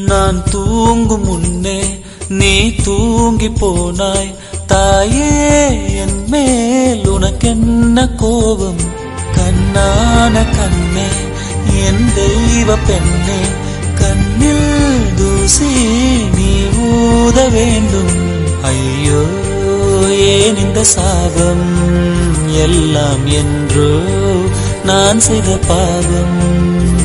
நான் தூங்கும் முன்னே நீ தூங்கி போனாய் தாயே, என் மேல் உனக்கென்ன கோபம்? கண்ணான கண்ணே, என் தெய்வ பெண்ணே, கண்ணில் தூசி நீ ஊத வேண்டும். ஐயோ, ஏன் இந்த சாபம்? எல்லாம் என்றோ நான் செய்த பாவம்.